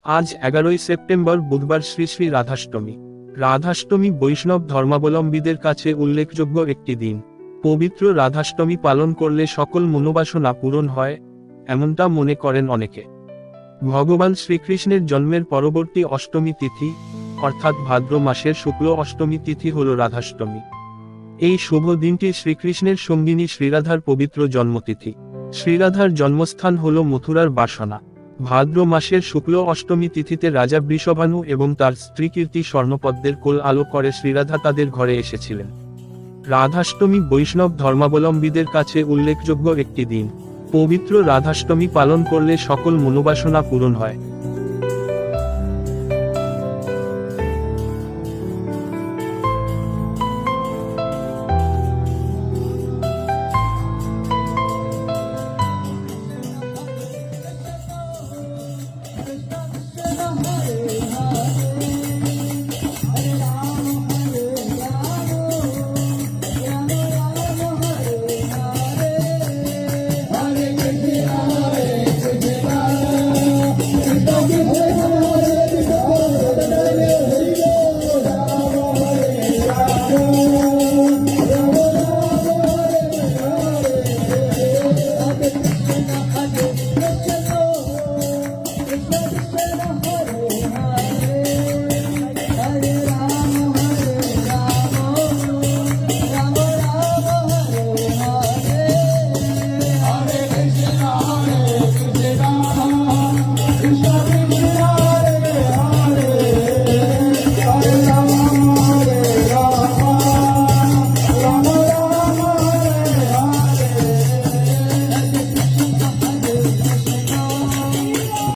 আজ 11ই সেপ্টেম্বর বুধবার শ্রী শ্রী রাধাষ্টমী। রাধাষ্টমী বৈষ্ণব ধর্মাবলম্বীদের কাছে উল্লেখযোগ্য একটি দিন। পবিত্র রাধাষ্টমী পালন করলে সকল মনোবাসনা পূরণ হয়, এমনটা মনে করেন অনেকে। ভগবান শ্রীকৃষ্ণের জন্মের পরবর্তী অষ্টমী তিথি, অর্থাৎ ভাদ্র মাসের শুক্ল অষ্টমী তিথি হল রাধাষ্টমী। এই শুভ দিনটি শ্রীকৃষ্ণের সঙ্গিনী শ্রীরাধার পবিত্র জন্মতিথি। শ্রীরাধার জন্মস্থান হল মথুরার বাসনা। ভাদ্র মাসের শুক্ল অষ্টমী তিথিতে রাজা বৃষভানু এবং তার স্ত্রী কীর্তি স্বর্ণপদ্মের কোল আলো করে শ্রীরাধা তাদের ঘরে এসেছিলেন। রাধাষ্টমী বৈষ্ণব ধর্মাবলম্বীদের কাছে উল্লেখযোগ্য একটি দিন। পবিত্র রাধাষ্টমী পালন করলে সকল মনোবাসনা পূরণ হয়।